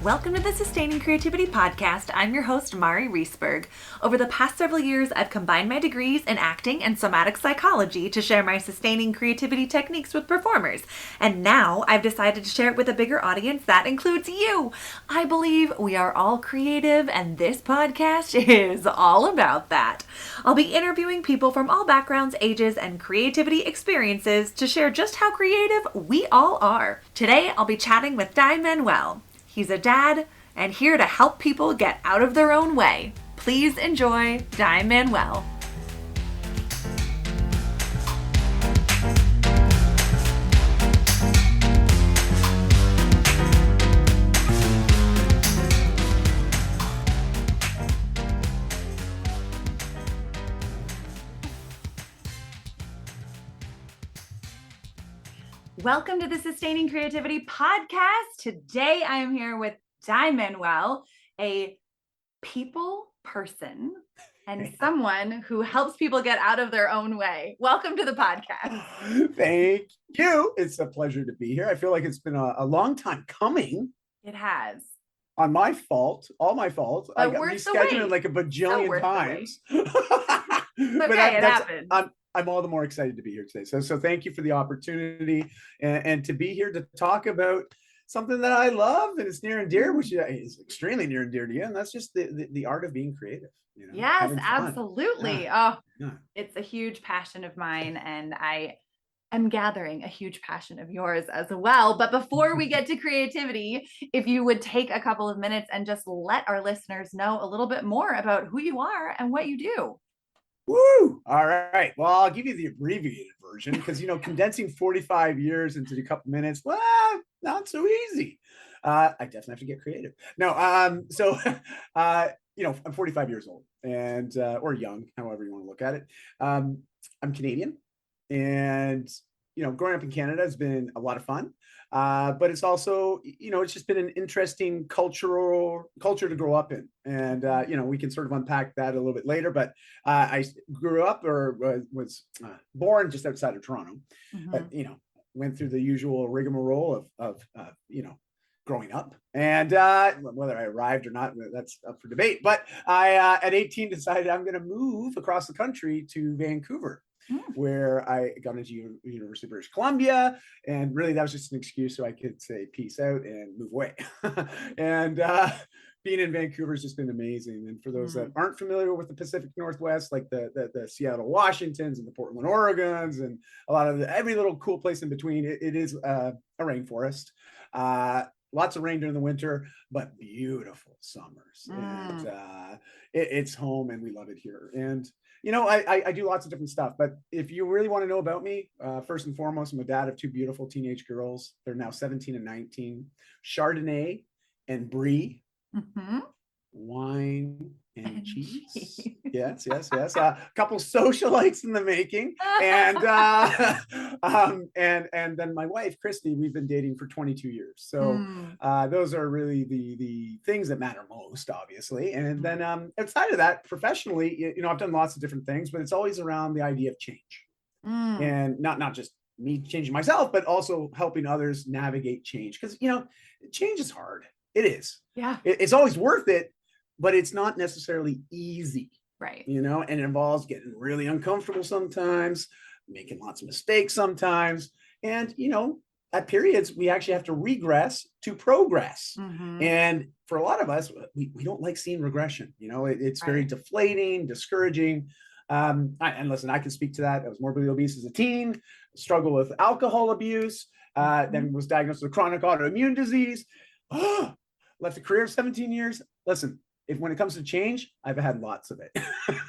Welcome to the Sustaining Creativity Podcast. I'm your host, Mari Reesberg. Over the past several years, I've combined my degrees in acting and somatic psychology to share my sustaining creativity techniques with performers. And now I've decided to share it with a bigger audience that includes you. I believe we are all creative, and this podcast is all about that. I'll be interviewing people from all backgrounds, ages, and creativity experiences to share just how creative we all are. Today, I'll be chatting with Dai Manuel. He's a dad and here to help people get out of their own way. Please enjoy Dai Manuel. Welcome to the Sustaining Creativity Podcast. Today I am here with Dai Manuel, a people person and someone who helps people get out of their own way. Welcome to the podcast. Thank you. It's a pleasure to be here. I feel like it's been a long time coming. It has. On my fault, all my fault. But I got rescheduled like a bajillion times. But it happened. I'm all the more excited to be here today. So thank you for the opportunity and to be here to talk about something that I love and it's near and dear, which is extremely near and dear to you. And that's just the art of being creative. You know, yes, absolutely. It's a huge passion of mine, and I am gathering a huge passion of yours as well. But before we get to creativity, if you would take a couple of minutes and just let our listeners know a little bit more about who you are and what you do. Woo! All right. Well, I'll give you the abbreviated version because, condensing 45 years into a couple minutes, well, not so easy. I definitely have to get creative. No, I'm 45 years old and, or young, however you want to look at it. I'm Canadian and, growing up in Canada has been a lot of fun. But it's also, it's just been an interesting culture to grow up in. And, we can sort of unpack that a little bit later, but I grew up or was born just outside of Toronto, but, went through the usual rigmarole of growing up and whether I arrived or not, that's up for debate. But I, at 18, decided I'm going to move across the country to Vancouver, where I got into University of British Columbia, and really that was just an excuse so I could say peace out and move away. And being in Vancouver has just been amazing. And for those that aren't familiar with the Pacific Northwest, like the Seattle, Washingtons and the Portland, Oregons, and a lot of every little cool place in between, it is a rainforest. Lots of rain during the winter, but beautiful summers. And it's home, and we love it here. And I do lots of different stuff, but if you really want to know about me, first and foremost, I'm a dad of two beautiful teenage girls. They're now 17 and 19, Chardonnay and Brie, wine and cheese. Yes. A couple socialites in the making. And and then my wife, Christy, we've been dating for 22 years. So those are really the things that matter most, obviously. And then outside of that, professionally, I've done lots of different things, but it's always around the idea of change. And not just me changing myself, but also helping others navigate change. Because, change is hard. It is. Yeah. It's always worth it, but it's not necessarily easy. Right. And it involves getting really uncomfortable sometimes, making lots of mistakes sometimes. And, at periods, we actually have to regress to progress. And for a lot of us, we don't like seeing regression. It's very deflating, discouraging. And listen, I can speak to that. I was morbidly obese as a teen, struggled with alcohol abuse, then was diagnosed with chronic autoimmune disease. Left a career of 17 years. Listen, when it comes to change, I've had lots of it.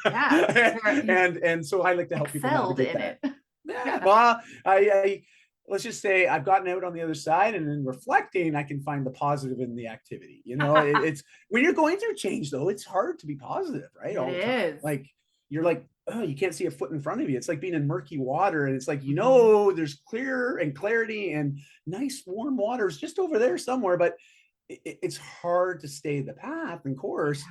Yeah. and so I like to help people navigate that. Yeah. Well, I let's just say I've gotten out on the other side, and in reflecting, I can find the positive in the activity. It's when you're going through change, though, it's hard to be positive, right? It is. Like you're like, oh, you can't see a foot in front of you. It's like being in murky water, and it's like there's clarity and nice warm water is just over there somewhere, but it's hard to stay the path and course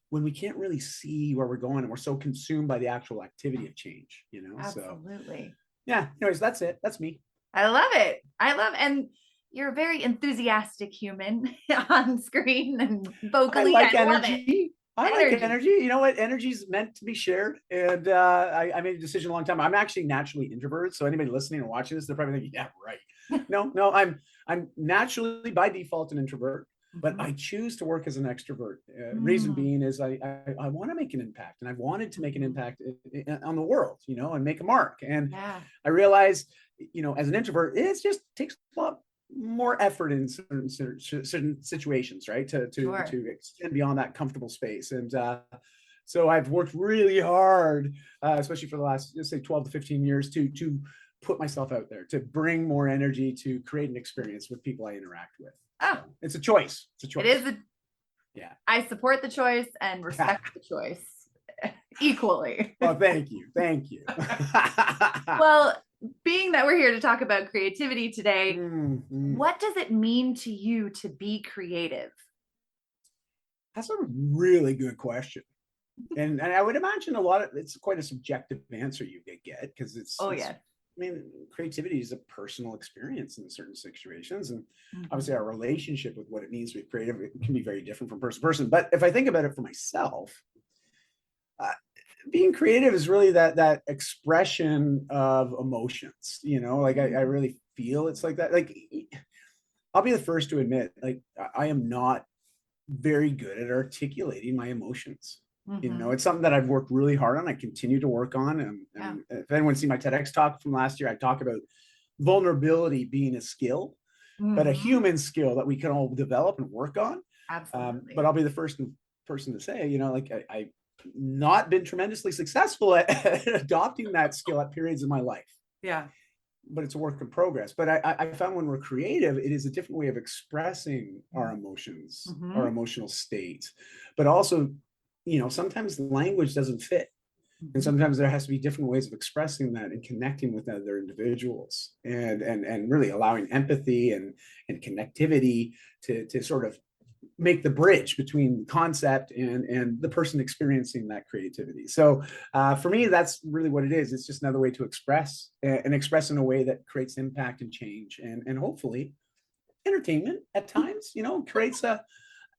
when we can't really see where we're going and we're so consumed by the actual activity of change, Absolutely. So anyways, that's it. That's me. I love it. And you're a very enthusiastic human on screen and I vocally. like I love it. energy. I like energy. You know what? Energy is meant to be shared. And I made a decision a long time. I'm actually naturally introverted. So anybody listening or watching this, they're probably thinking, yeah, right. No, I'm naturally by default an introvert, but I choose to work as an extrovert. Reason being is I want to make an impact, and I wanted to make an impact on the world, and make a mark. And I realized, as an introvert, it just takes a lot more effort in certain situations, right? To extend beyond that comfortable space. And so I've worked really hard, especially for the last, let's say, 12 to 15 years, to put myself out there, to bring more energy, to create an experience with people I interact with. So it's a choice. It's a choice. It is. I support the choice and respect the choice equally. Well, thank you. Thank you. Well, being that we're here to talk about creativity today, what does it mean to you to be creative? That's a really good question. And I would imagine it's quite a subjective answer you get, because it's creativity is a personal experience in certain situations. And obviously our relationship with what it means to be creative, it can be very different from person to person. But if I think about it for myself, being creative is really that expression of emotions, I really feel it's like that. Like, I'll be the first to admit, like, I am not very good at articulating my emotions. It's something that I've worked really hard on. I continue to work on. And if anyone's seen my TEDx talk from last year, I talk about vulnerability being a skill, but a human skill that we can all develop and work on. Absolutely. But I'll be the first person to say, I've not been tremendously successful at adopting that skill at periods of my life. Yeah. But it's a work in progress. But I found when we're creative, it is a different way of expressing our emotions, our emotional state. But also, sometimes language doesn't fit. And sometimes there has to be different ways of expressing that and connecting with other individuals, and really allowing empathy and connectivity to sort of make the bridge between concept and the person experiencing that creativity. So for me, that's really what it is. It's just another way to express, and express in a way that creates impact and change, and hopefully entertainment at times, creates a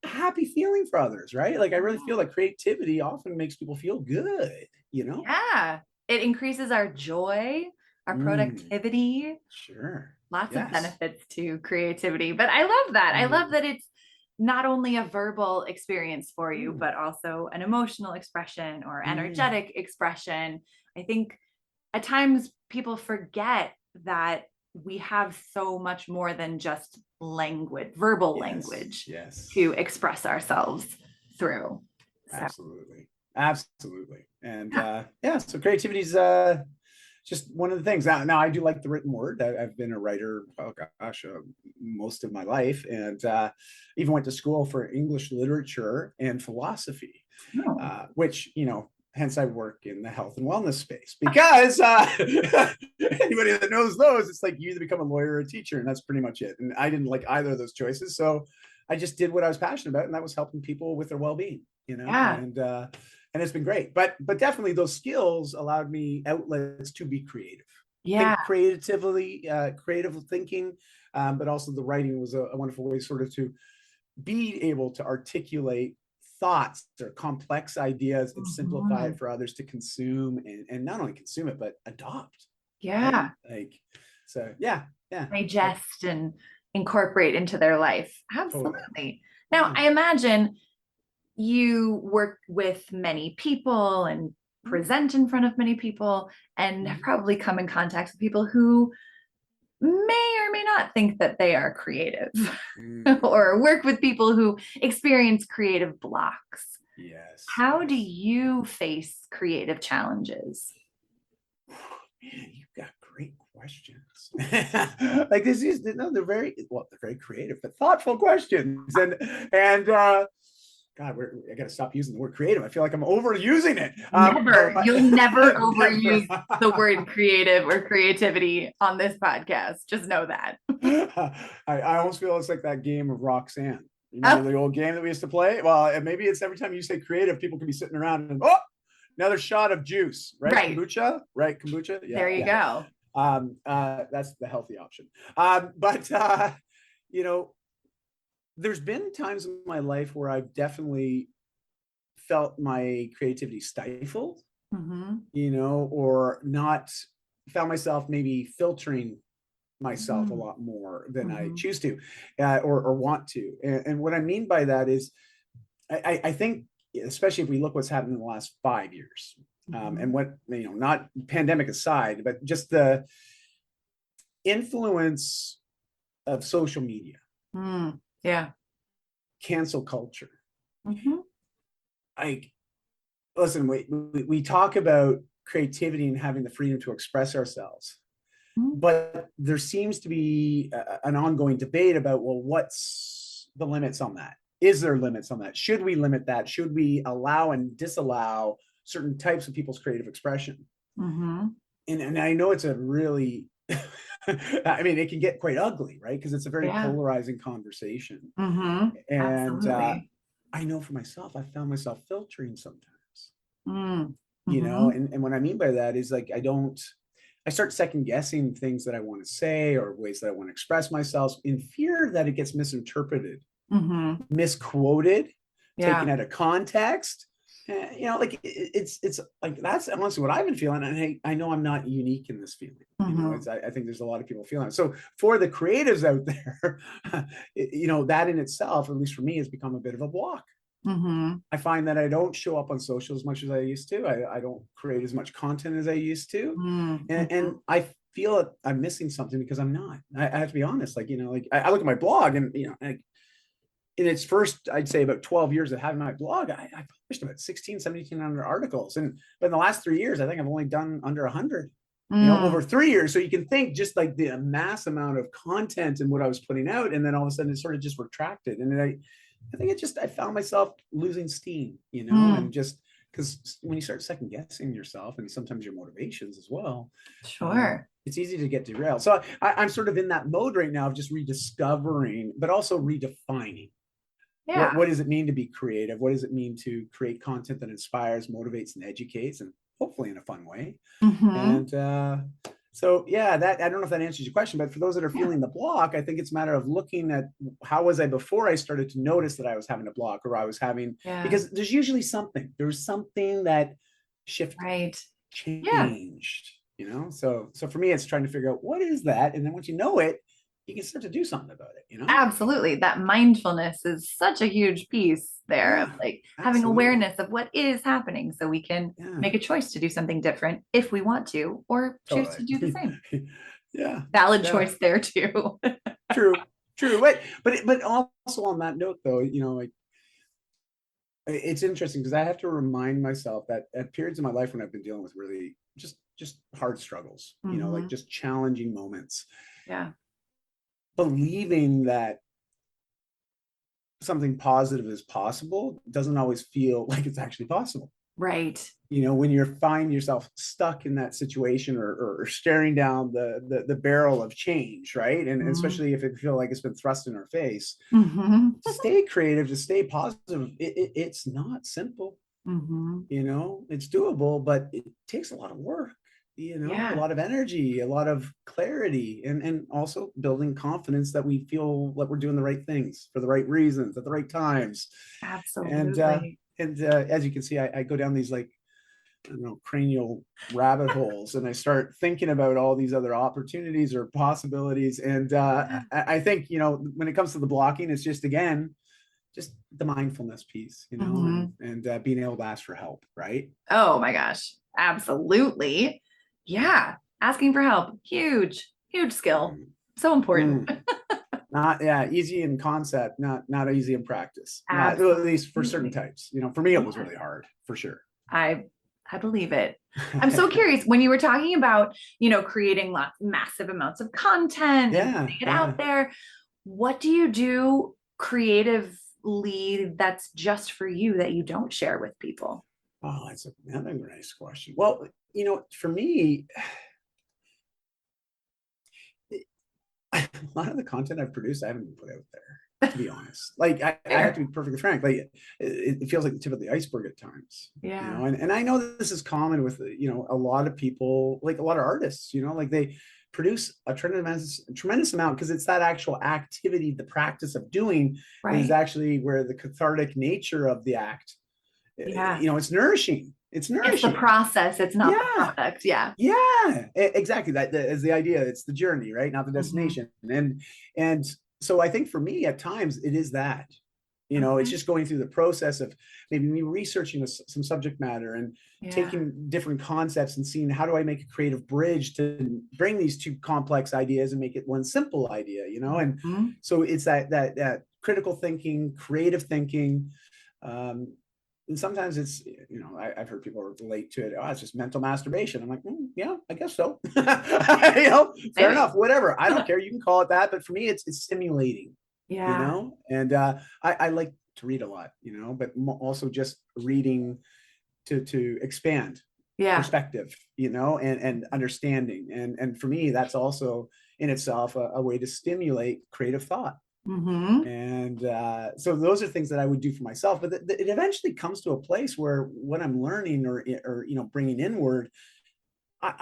happy feeling for others, right? Like, I really feel like creativity often makes people feel good, Yeah. It increases our joy, our productivity. Sure. Lots of benefits to creativity. But I love that. I love that it's not only a verbal experience for you, but also an emotional expression or energetic expression. I think at times people forget that we have so much more than just verbal language to express ourselves through. Absolutely. And so creativity is just one of the things. Now I do like the written word. I've been a writer, most of my life, and even went to school for English literature and philosophy, which, hence I work in the health and wellness space, because anybody that knows those, it's like you either become a lawyer or a teacher, and that's pretty much it. And I didn't like either of those choices. So I just did what I was passionate about, and that was helping people with their well-being, and it's been great. But definitely those skills allowed me outlets to be creative. Think creatively, creative thinking, but also the writing was a wonderful way sort of to be able to articulate thoughts or complex ideas and simplify it for others to consume, and not only consume it, but adopt. Right? Digest and incorporate into their life. Absolutely. Totally. Now, I imagine you work with many people and present in front of many people, and have probably come in contact with people who may or may not think that they are creative, or work with people who experience creative blocks. Yes. How do you face creative challenges? Man, you've got great questions. Like, they're very creative, but thoughtful questions. And God, I got to stop using the word creative. I feel like I'm overusing it. You'll never overuse the word creative or creativity on this podcast. Just know that. I almost feel it's like that game of Roxanne. You remember the old game that we used to play? Well, maybe it's every time you say creative, people can be sitting around and, another shot of juice, right? Kombucha, right? Kombucha. Yeah, there you go. That's the healthy option. But there's been times in my life where I've definitely felt my creativity stifled, or not found myself maybe filtering myself a lot more than I choose to, or want to. And what I mean by that is, I think, especially if we look what's happened in the last 5 years, and what, not pandemic aside, but just the influence of social media, yeah, cancel culture. Like, listen, we talk about creativity and having the freedom to express ourselves, but there seems to be an ongoing debate about, well, what's the limits on that? Is there limits on that? Should we limit that? Should we allow and disallow certain types of people's creative expression? And I know it's a really, I mean, it can get quite ugly, right? Because it's a very polarizing conversation. And I know for myself, I found myself filtering sometimes, and what I mean by that is, like, I start second guessing things that I want to say or ways that I want to express myself in fear that it gets misinterpreted, misquoted, taken out of context. Like, it's like, that's honestly what I've been feeling. And I know I'm not unique in this feeling. I think there's a lot of people feeling it. So for the creatives out there, that in itself, at least for me, has become a bit of a block. I find that I don't show up on social as much as I used to. I don't create as much content as I used to. And I feel that I'm missing something because I'm not. I have to be honest. Like, I look at my blog, and, in its first, I'd say about 12 years of having my blog, I published about 1,700 articles. But in the last 3 years, I think I've only done under 100, over 3 years. So you can think just like the mass amount of content and what I was putting out. And then all of a sudden it sort of just retracted. And I think I found myself losing steam, and just because when you start second guessing yourself and sometimes your motivations as well, it's easy to get derailed. So I'm sort of in that mode right now of just rediscovering, but also redefining. What does it mean to be creative? What does it mean to create content that inspires, motivates, and educates, and hopefully in a fun way? And so, I don't know if that answers your question, but for those that are feeling the block, I think it's a matter of looking at how was I before I started to notice that I was having a block, or I was having, because there's usually something that shifted, changed, So for me, it's trying to figure out what is that. And then once you know it, you can start to do something about it, Absolutely. That mindfulness is such a huge piece there of, like, having awareness of what is happening, so we can make a choice to do something different if we want to, or choose to do the same. Valid choice there too. True. But also on that note, though, like, it's interesting because I have to remind myself that at periods of my life when I've been dealing with really just hard struggles, like just challenging moments. Believing that something positive is possible doesn't always feel like it's actually possible. Right. When you find yourself stuck in that situation, or staring down the barrel of change, right? And especially if it feels like it's been thrust in our face, to stay creative, to stay positive, it's not simple. It's doable, but it takes a lot of work. A lot of energy, a lot of clarity, and also building confidence that we feel that we're doing the right things for the right reasons at the right times. Absolutely. And as you can see, I go down these, like, I don't know, cranial rabbit holes, and I start thinking about all these other opportunities or possibilities. And I think, when it comes to the blocking, it's just the mindfulness piece, and being able to ask for help, right? Oh my gosh, absolutely. Yeah, asking for help, huge skill, so important. Not easy in concept, not easy in practice. Not, at least for certain types. For me, it was really hard, for sure. I believe it. I'm so curious, when you were talking about, creating massive amounts of content and putting it out there, what do you do creatively that's just for you that you don't share with people? Oh, that's another nice question. Well, for me, a lot of the content I've produced, I haven't even put out there, to be honest. Like, I have to be perfectly frank. Like, it feels like the tip of the iceberg at times. And I know this is common with, a lot of people, like a lot of artists, like they produce a tremendous amount, because it's that actual activity, the practice of doing is Right. actually where the cathartic nature of the act, Yeah. it's nourishing. It's It's the nourishing. process. It's not the Yeah. product. Yeah. Yeah, exactly. That is the idea. It's the journey, right? Not the Mhm. destination. And so I think for me, at times, it is that. It's Okay. just going through the process of maybe me researching some subject matter and Yeah. taking different concepts and seeing how do I make a creative bridge to bring these two complex ideas and make it one simple idea. And Mhm. so it's that critical thinking, creative thinking. And sometimes it's, I've heard people relate to it. Oh, it's just mental masturbation. I'm like, yeah, I guess so. Fair Maybe. enough, whatever. I don't care. You can call it that. But for me, it's stimulating, Yeah. and I like to read a lot, but also just reading to expand Yeah. perspective, and understanding. And for me, that's also in itself a way to stimulate creative thought. Hmm. And so those are things that I would do for myself, but it eventually comes to a place where what I'm learning or bringing inward,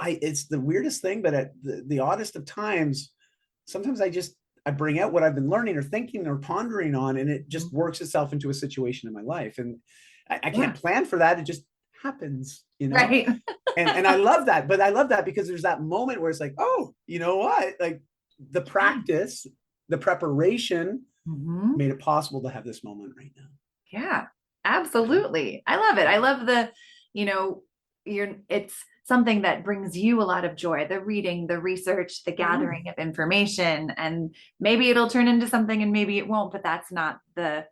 it's the weirdest thing, but at the oddest of times, sometimes I bring out what I've been learning or thinking or pondering on, and it just works itself into a situation in my life. And I Yeah. can't plan for that. It just happens, Right. and I love that. But I love that because there's that moment where it's like, oh, you know what? Like the practice, the preparation Hmm. made it possible to have this moment right now. Yeah, Yeah. absolutely. I love it. I love you know, it's something that brings you a lot of joy, the reading, the research, the Mm-hmm. gathering of information, and maybe it'll turn into something and maybe it won't, but that's not the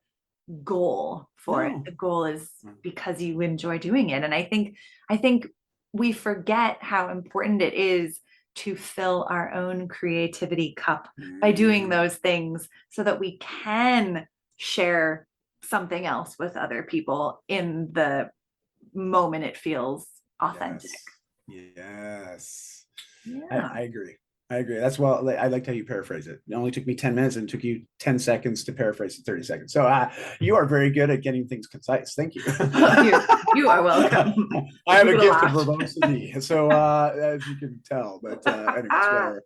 goal for it. No. The goal is because you enjoy doing it. And I think we forget how important it is to fill our own creativity cup by doing Mm, those things so that we can share something else with other people in the moment it feels authentic. yes. Yes. Yeah. I agree. I agree. That's well, I liked how you paraphrase it. It only took me 10 minutes and it took you 10 seconds to paraphrase it 30 seconds. So you are very good at getting things concise. Thank you. You are welcome. I I have do a it a gift of lot. verbosity. So as you can tell, but anyways, whatever.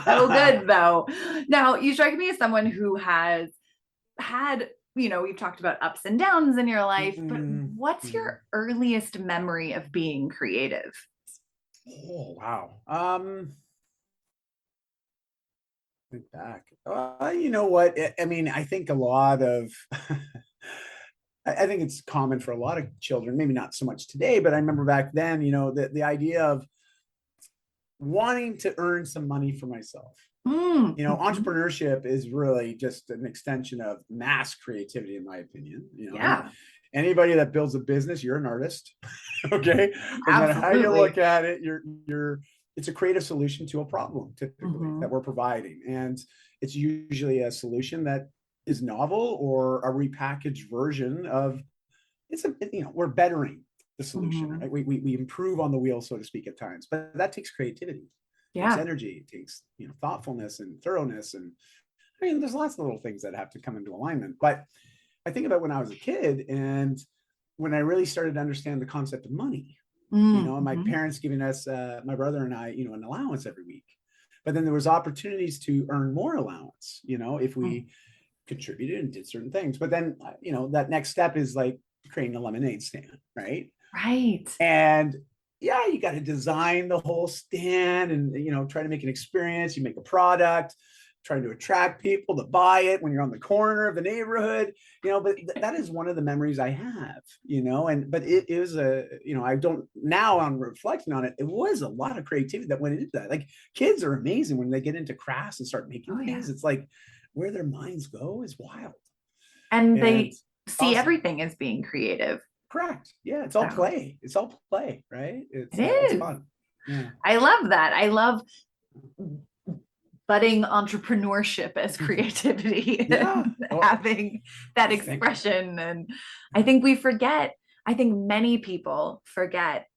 So good though. Now you strike me as someone who has had, you've talked about ups and downs in your life, but Mm, what's mm. your earliest memory of being creative? Oh, wow. Think back. You know what? I mean, I think a lot of I think it's common for a lot of children, maybe not so much today, but I remember back then, the idea of wanting to earn some money for myself. Mm-hmm. Entrepreneurship is really just an extension of mass creativity, in my opinion. Yeah, Anybody that builds a business, you're an artist. Okay. Doesn't matter how you absolutely. look at it, it's a creative solution to a problem typically Mm-hmm. that we're providing. And it's usually a solution that is novel or a repackaged version of we're bettering the solution, Mm-hmm. right? We improve on the wheel, so to speak, at times, but that takes creativity, it takes Yeah. energy, it takes thoughtfulness and thoroughness, and I mean there's lots of little things that have to come into alignment. But I think about when I was a kid and when I really started to understand the concept of money, and my Mm-hmm. parents giving us, my brother and I, an allowance every week. But then there was opportunities to earn more allowance, if we contributed and did certain things. But then, that next step is like creating a lemonade stand, right? Right. And yeah, you got to design the whole stand and try to make an experience. You make a product, trying to attract people to buy it when you're on the corner of the neighborhood, but that is one of the memories I have, and but it is I don't, now I'm reflecting on it, it was a lot of creativity that went into that. Like kids are amazing when they get into crafts and start making Oh yeah. things. It's like where their minds go is wild And and they see awesome. everything as being creative. Correct. Yeah, it's all So play. It's all play, right? it It's is. fun. Yeah. I love that. I love budding entrepreneurship as creativity Yeah. and Oh, having that thank you. expression. And I think I think many people forget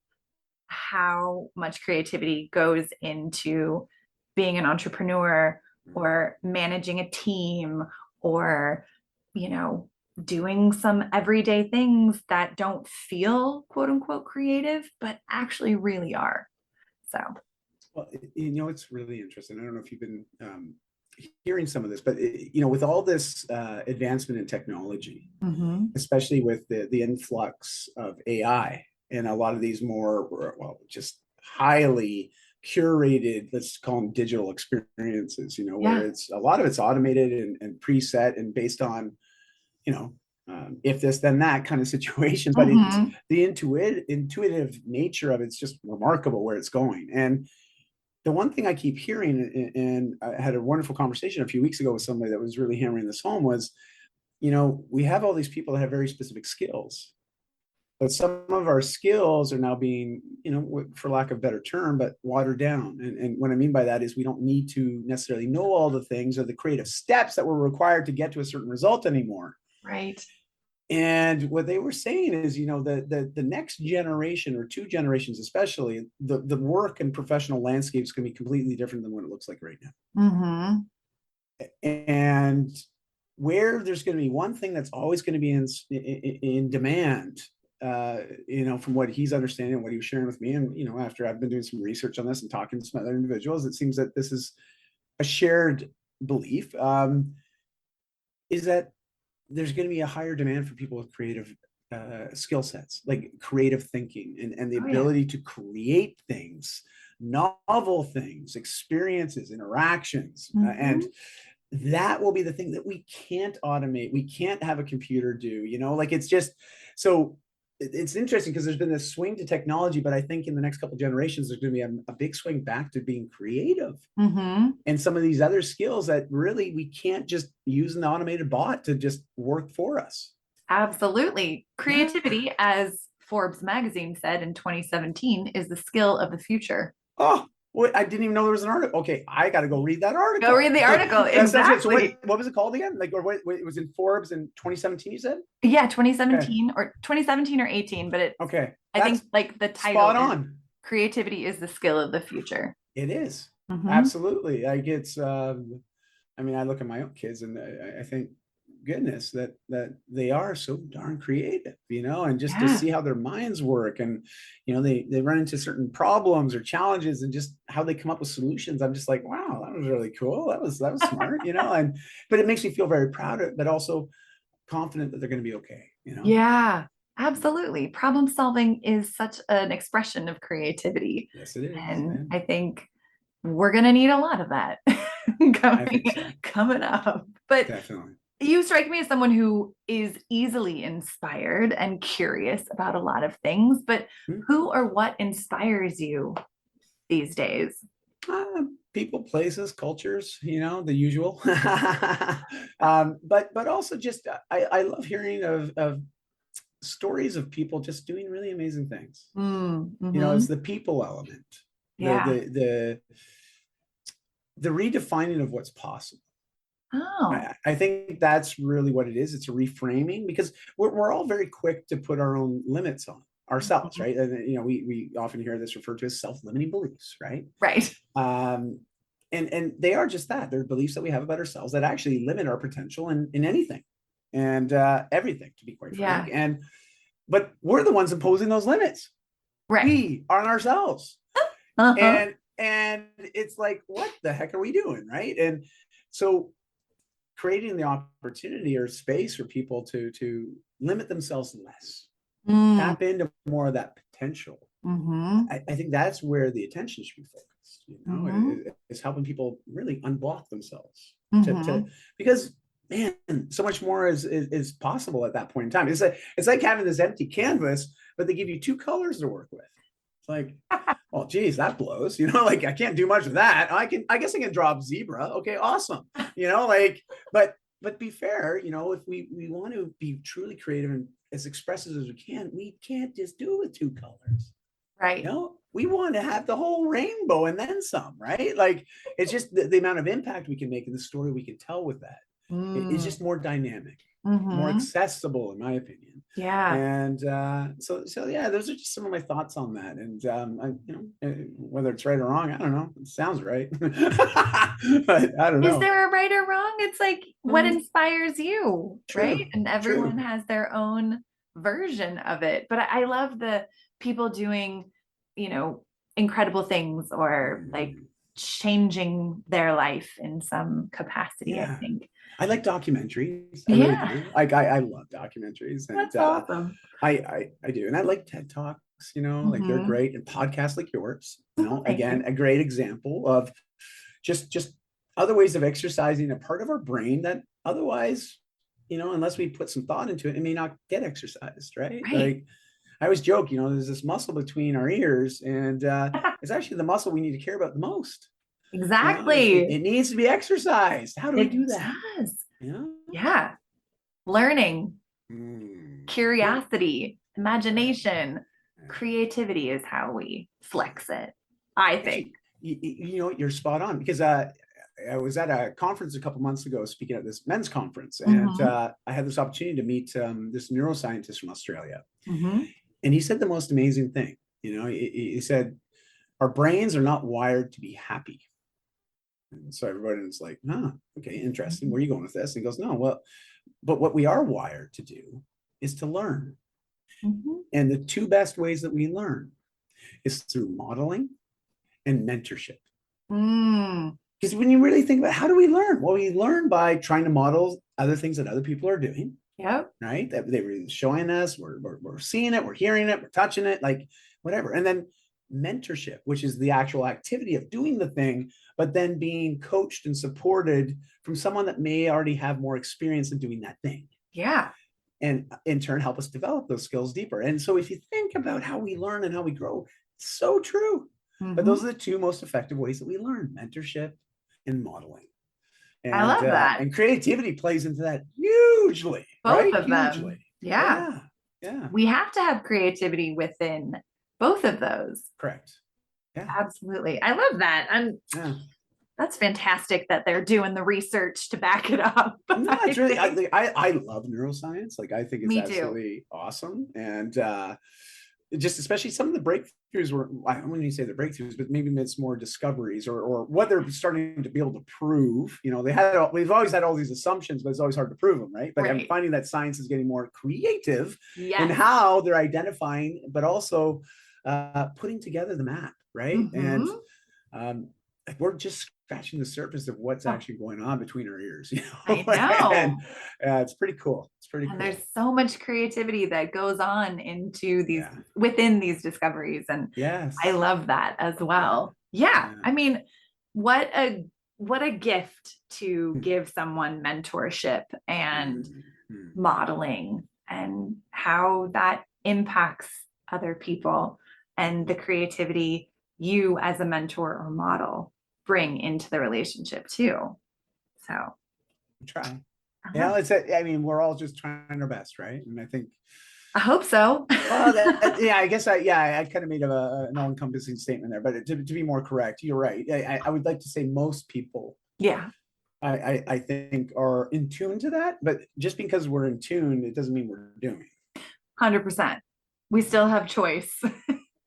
how much creativity goes into being an entrepreneur or managing a team or, you know, doing some everyday things that don't feel quote unquote creative, but actually really are. So, Well, it's really interesting. I don't know if you've been hearing some of this, but with all this advancement in technology, especially with the influx of AI and a lot of these more, well, just highly curated, let's call them digital experiences, where it's a lot of it's automated and preset and based on, if this, then that kind of situation. But it's the intuitive nature of it's just remarkable where it's going. And the one thing I keep hearing, and I had a wonderful conversation a few weeks ago with somebody that was really hammering this home, was, we have all these people that have very specific skills, but some of our skills are now being, for lack of a better term, but watered down. And what I mean by that is we don't need to necessarily know all the things or the creative steps that were required to get to a certain result anymore. Right. And what they were saying is, the next generation or two generations, especially, the work and professional landscape is going to be completely different than what it looks like right now. And where there's going to be one thing that's always going to be in demand, from what he's understanding and what he was sharing with me, and after I've been doing some research on this and talking to some other individuals, it seems that this is a shared belief, is that there's going to be a higher demand for people with creative skill sets, like creative thinking and the ability to create things, novel things, experiences, interactions. And that will be the thing that we can't automate. We can't have a computer do, it's just, so it's interesting because there's been this swing to technology, but I think in the next couple of generations, there's going to be a big swing back to being creative and some of these other skills that really we can't just use an automated bot to just work for us. Absolutely. Creativity, as Forbes magazine said in 2017, is the skill of the future. Oh, well, I didn't even know there was an article. Okay, I got to go read that article. Go read the article. Exactly. So what was it called again? Like, or it was in Forbes in 2017, you said? Yeah, 2017 or 2017 or 18, but I think like the title spot on. Creativity is the skill of the future. It is. Absolutely. Like it's, I look at my own kids and I think, goodness, that they are so darn creative, and just to see how their minds work, and they run into certain problems or challenges and just how they come up with solutions. I'm just like, wow, that was really cool. That was smart, but it makes me feel very proud of it, but also confident that they're going to be okay. Yeah, absolutely. Problem solving is such an expression of creativity. Yes, it is. And I think we're going to need a lot of that coming up. But definitely. You strike me as someone who is easily inspired and curious about a lot of things, but who or what inspires you these days? People, places, cultures, the usual. But also just, I love hearing of stories of people just doing really amazing things. It's the people element, the redefining of what's possible. I think that's really what it is. It's a reframing, because we're all very quick to put our own limits on ourselves, right? And we often hear this referred to as self-limiting beliefs, right? Right. And they are just that. They're beliefs that we have about ourselves that actually limit our potential in anything and everything, to be quite frank. But we're the ones imposing those limits. Right. We are on ourselves. And it's like, what the heck are we doing, right? And so creating the opportunity or space for people to limit themselves less, tap into more of that potential. I think that's where the attention should be focused. It's helping people really unblock themselves because, man, so much more is possible at that point in time. It's like having this empty canvas, but they give you two colors to work with. It's like, well, geez, that blows. Like I can't do much with that. I guess I can draw zebra. Okay, awesome. But be fair, if we want to be truly creative and as expressive as we can't just do it with two colors. Right. We want to have the whole rainbow and then some, right? Like it's just the amount of impact we can make in the story we can tell with that. It's just more dynamic, more accessible, in my opinion. Yeah. And so yeah, those are just some of my thoughts on that. And whether it's right or wrong, I don't know. It sounds right, but I don't know. Is there a right or wrong? It's like what inspires you, right? And everyone has their own version of it. But I love the people doing, incredible things or like changing their life in some capacity, I Yeah. think. I like documentaries. I really Yeah, do. I love documentaries, and that's awesome. I do, and I like TED Talks. Like they're Mm-hmm. great, and podcasts like yours. Oh, thank Again, you. a great example of just other ways of exercising a part of our brain that otherwise, unless we put some thought into it, it may not get exercised, right? Right. Like I always joke, there's this muscle between our ears, and it's actually the muscle we need to care about the most. Exactly. It needs to be exercised. How do we do It that? does. Yeah. Yeah. Learning, Yeah. curiosity, Right. imagination, Yeah. creativity is how we flex it, I think. Actually, you're spot on, because I was at a conference a couple months ago speaking at this men's conference, and Mm-hmm. I had this opportunity to meet this neuroscientist from Australia. Mm-hmm. And he said the most amazing thing. He said, our brains are not wired to be happy. And so everybody was like, okay, interesting. Where are you going with this? And he goes, no, well, but what we are wired to do is to learn. Mm-hmm. And the two best ways that we learn is through modeling and mentorship. Mm. Because when you really think about, how do we learn? Well, we learn by trying to model other things that other people are doing, Yep. right? That they were showing us, we're seeing it, we're hearing it, we're touching it, like whatever. And then mentorship, which is the actual activity of doing the thing, but then being coached and supported from someone that may already have more experience in doing that thing. Yeah. And in turn, help us develop those skills deeper. And so if you think about how we learn and how we grow, it's so true. But Mm-hmm. those are the two most effective ways that we learn: mentorship and modeling. I love that. And creativity plays into that hugely, Both right? of Hugely. them. Yeah. Yeah. Yeah. We have to have creativity within both of those. Correct. Yeah. Absolutely. I love that. Yeah. That's fantastic that they're doing the research to back it up. No, it's I really, think. I love neuroscience. Like, I think it's Me too. absolutely awesome. And just especially some of the breakthroughs were, I wouldn't even say the breakthroughs, but maybe it's more discoveries, or what they're starting to be able to prove. We've always had all these assumptions, but it's always hard to prove them, right? But I'm Right. finding that science is getting more creative in Yes. how they're identifying, but also putting together the map, right? Mm-hmm. And we're just scratching the surface of what's Oh, actually going on between our ears, I and know. it's pretty cool. It's pretty And cool. there's so much creativity that goes on into these Yeah. within these discoveries. And I Yes. love that as Yeah. well. Yeah. Yeah. I mean, what a gift to give someone mentorship and Mm-hmm. modeling, and how that impacts other people, and the creativity you as a mentor or model bring into the relationship too. So Try. uh-huh. I mean, we're all just trying our best, right? And I think, I hope so. well, yeah, I guess I kind of made an all-encompassing statement there, but to be more correct, you're right. I would like to say most people, Yeah, I think, are in tune to that, but just because we're in tune, it doesn't mean we're doing. 100%. We still have choice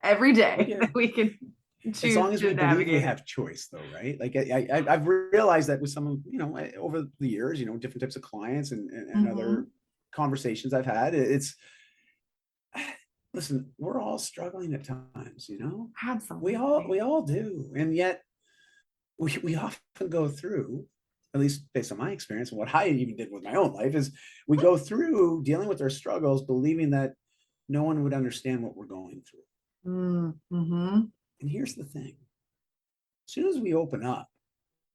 every We day that do. we can As long choose as to we believe we navigate it. have choice, though, right? Like I've realized that with some, over the years, different types of clients and Mm-hmm. other conversations I've had, it's, listen, we're all struggling at times, we Absolutely. all do, and yet we often go through, at least based on my experience and what I even did with my own life, is we go through dealing with our struggles believing that no one would understand what we're going through. Mm-hmm. And here's the thing: as soon as we open up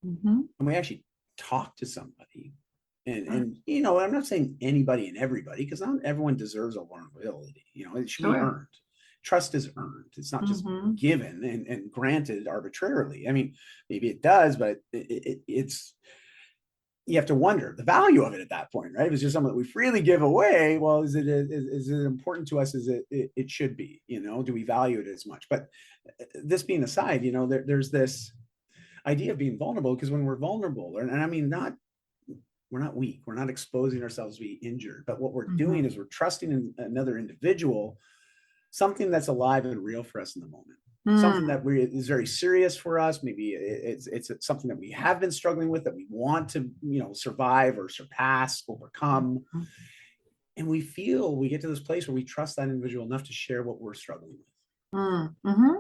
Mm-hmm. and we actually talk to somebody, and I'm not saying anybody and everybody, because not everyone deserves a vulnerability. It should be Sure. earned. Trust is earned. It's not just Mm-hmm. given and granted arbitrarily. I mean, maybe it does, but it's, you have to wonder the value of it at that point, right? If it's just something that we freely give away, well, is it important to us as it should be? Do we value it as much? But this being aside, there's this idea of being vulnerable, because when we're vulnerable, and I mean, we're not weak, we're not exposing ourselves to be injured, but what we're Mm-hmm. doing is we're trusting in another individual, something that's alive and real for us in the moment, something Mm. that is very serious for us. Maybe it's something that we have been struggling with, that we want to survive or surpass, overcome. Mm-hmm. And we get to this place where we trust that individual enough to share what we're struggling with. Mm-hmm.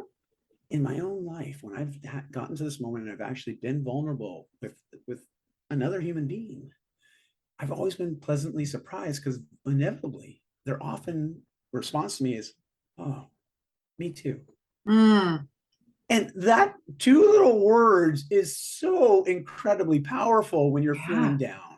in my own life, when I've gotten to this moment and I've actually been vulnerable with another human being, I've always been pleasantly surprised because inevitably their often response to me is, "Oh, me too." Mm, And that two little words is so incredibly powerful when you're feeling yeah. down.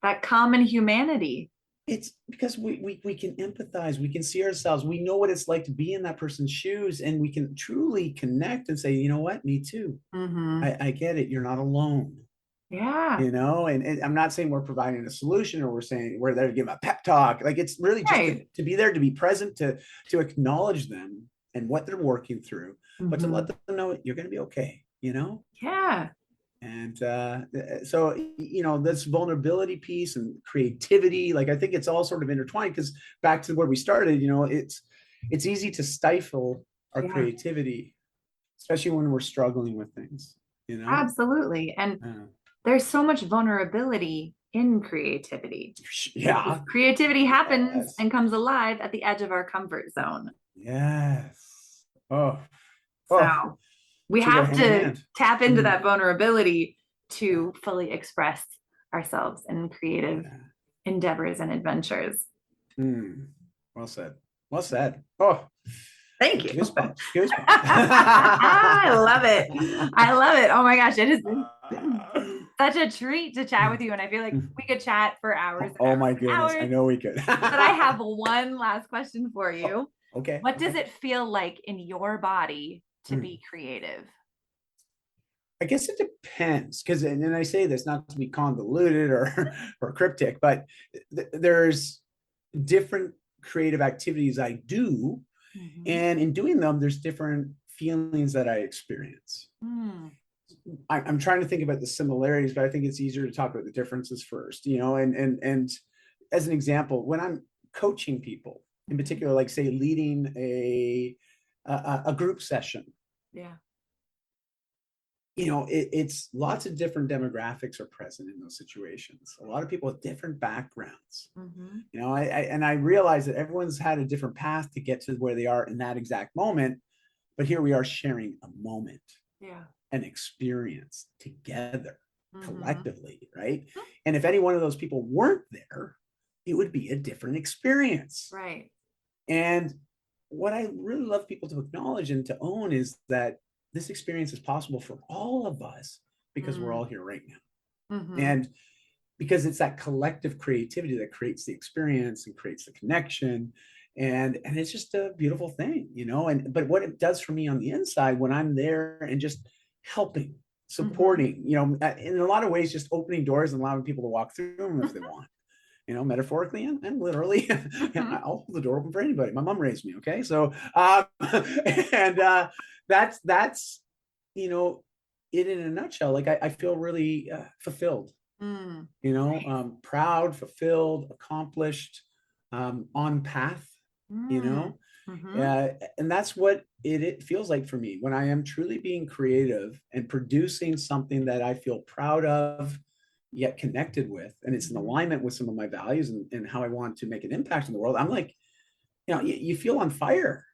That common humanity. It's because we can empathize, we can see ourselves, we know what it's like to be in that person's shoes, and we can truly connect and say, you know what, me too. Mm-hmm. I get it. You're not alone. Yeah. And I'm not saying we're providing a solution or we're saying we're there to give a pep talk. Like, it's really just Right. to be there, to be present, to acknowledge them and what they're working through, but to Mm-hmm. let them know you're going to be okay. Yeah. And so, this vulnerability piece and creativity, like, I think it's all sort of intertwined, because back to where we started, it's easy to stifle our Yeah. creativity, especially when we're struggling with things. Absolutely. And Uh, there's so much vulnerability in creativity because yeah. creativity happens Yes. and comes alive at the edge of our comfort zone. Yes. Oh, oh, So we should go have hand in to hand. tap into Mm, that vulnerability yeah. to fully express ourselves in creative Yeah. endeavors and adventures. Mm. Well said. Well said. Oh, Thank you. goosebumps. Goosebumps. I love it. I love it. Oh my gosh, it has been such a treat to chat with you. And I feel like we could chat for hours and Oh hours my and goodness. I hours. know we could. But I have one last question for Oh, you. okay. What does Okay. it feel like in your body to Mm. be creative? I guess it depends, because, and I say this not to be convoluted or or cryptic, but there's different creative activities I do, Mm-hmm. and in doing them, there's different feelings that I experience. Mm, I'm trying to think about the similarities, but I think it's easier to talk about the differences first. And as an example, when I'm coaching people, in mm-hmm. particular, like, say, leading a group session, Yeah. it's lots of different demographics are present in those situations. A lot of people with different backgrounds. Mm-hmm. I realize that everyone's had a different path to get to where they are in that exact moment, but here we are sharing a moment, Yeah. an experience together, Mm-hmm. collectively, right? And if any one of those people weren't there, it would be a different experience. Right. And what I really love people to acknowledge and to own is that this experience is possible for all of us because we're all here right now. Mm-hmm. And because it's that collective creativity that creates the experience and creates the connection. And it's just a beautiful thing. But what it does for me on the inside when I'm there and just helping, Mm-hmm. supporting, in a lot of ways, just opening doors and allowing people to walk through them if they want, metaphorically and literally. Mm-hmm. I'll hold the door open for anybody. My mom raised me. Okay. So, and that's, you know, it in a nutshell. Like, I feel really fulfilled, Mm. proud, fulfilled, accomplished, on path, you Mm. know, Mm-hmm. uh, and that's what it feels like for me when I am truly being creative and producing something that I feel proud of, yet connected with, and it's in Mm-hmm. alignment with some of my values and how I want to make an impact in the world. I'm like, you feel on fire.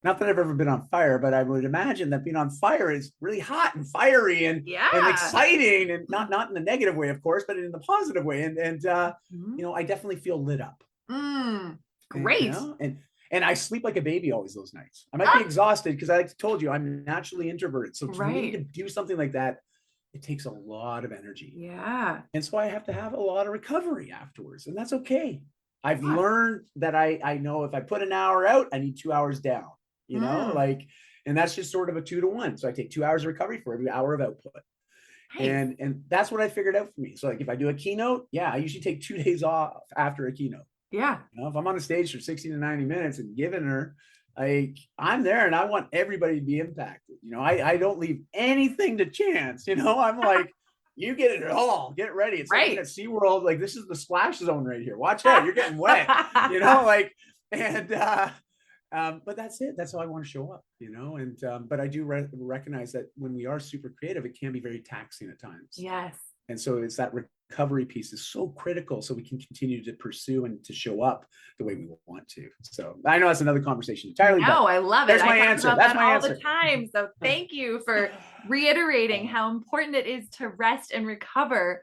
Not that I've ever been on fire, but I would imagine that being on fire is really hot and fiery and Yeah. exciting, and not in the negative way, of course, but in the positive way. And Mm-hmm. I definitely feel lit up. Mm. And, Great. and I sleep like a baby always those nights. I might be Ah, exhausted because I told you I'm naturally introverted. So for me to right. do something like that, it takes a lot of energy. Yeah. And so I have to have a lot of recovery afterwards, and that's okay. I've Yeah. learned that I know if I put an hour out, I need 2 hours down, Mm. like, and that's just sort of a 2 to 1. So I take 2 hours of recovery for every hour of output. Nice. And that's what I figured out for me. So, like, if I do a keynote, yeah, I usually take 2 days off after a keynote. Yeah. If I'm on a stage for 60 to 90 minutes and giving her, like, I'm there and I want everybody to be impacted. I don't leave anything to chance. I'm like, you get it all. Get ready. It's like being Right. at SeaWorld. Like, this is the splash zone right here. Watch out. You're getting wet. Like, and but that's it. That's how I want to show up. And but I do recognize that when we are super creative, it can be very taxing at times. Yes. And so it's that recovery piece is so critical so we can continue to pursue and to show up the way we want to. So I know that's another conversation entirely. No, I love it. There's my answer. That's my answer all the time. So thank you for reiterating how important it is to rest and recover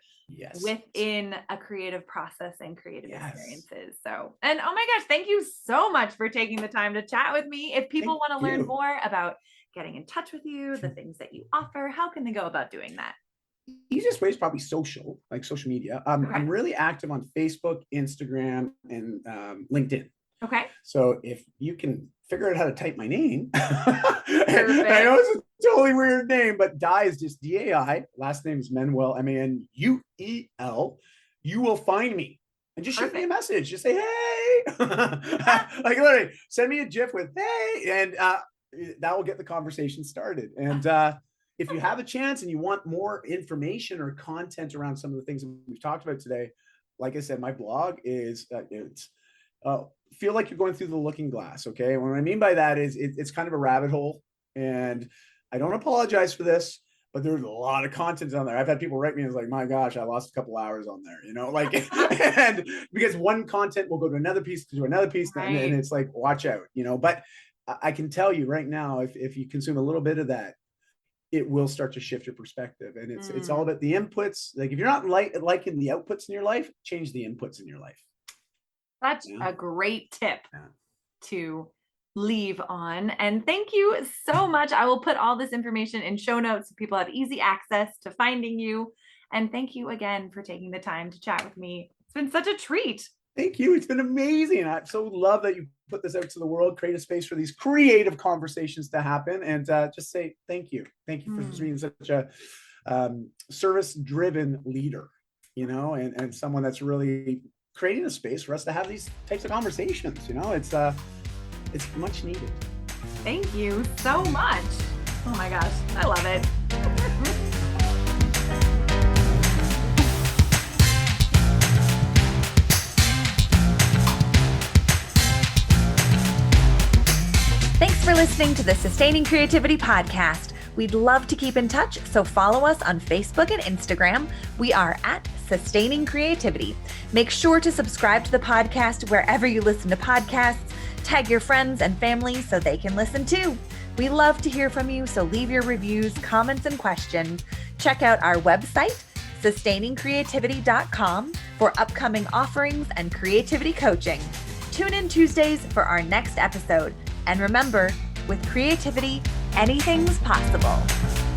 within a creative process and creative experiences. So, and oh my gosh, thank you so much for taking the time to chat with me. If people want to learn more about getting in touch with you, the things that you offer, how can they go about doing that? Easiest way is probably social media. I'm really active on Facebook, Instagram, and LinkedIn. Okay. So if you can figure out how to type my name, I know it's a totally weird name, but Dai is just D-A-I. Last name is Manuel, M-A-N-U-E-L. You will find me and just shoot me a message. Just say, hey, like literally send me a GIF with, hey, and that will get the conversation started. And if you have a chance and you want more information or content around some of the things that we've talked about today, like I said, my blog is feel like you're going through the looking glass. Okay. What I mean by that is it's kind of a rabbit hole, and I don't apologize for this, but there's a lot of content on there. I've had people write me and it's like, my gosh, I lost a couple hours on there, like, and because one content will go to another piece, and it's like, watch out, but I can tell you right now, if you consume a little bit of that, it will start to shift your perspective. And it's all about the inputs. Like if you're not liking the outputs in your life, change the inputs in your life. That's a great tip to leave on. And thank you so much. I will put all this information in show notes so people have easy access to finding you. And thank you again for taking the time to chat with me. It's been such a treat. Thank you. It's been amazing. I so love that you put this out to the world, create a space for these creative conversations to happen, and just say thank you. Thank you for being such a service-driven leader, and someone that's really creating a space for us to have these types of conversations. It's much needed. Thank you so much. Oh my gosh, I love it. Thanks for listening to the Sustaining Creativity Podcast. We'd love to keep in touch, so follow us on Facebook and Instagram. We are at Sustaining Creativity. Make sure to subscribe to the podcast wherever you listen to podcasts. Tag your friends and family so they can listen too. We love to hear from you, so leave your reviews, comments, and questions. Check out our website, sustainingcreativity.com, for upcoming offerings and creativity coaching. Tune in Tuesdays for our next episode. And remember, with creativity, anything's possible.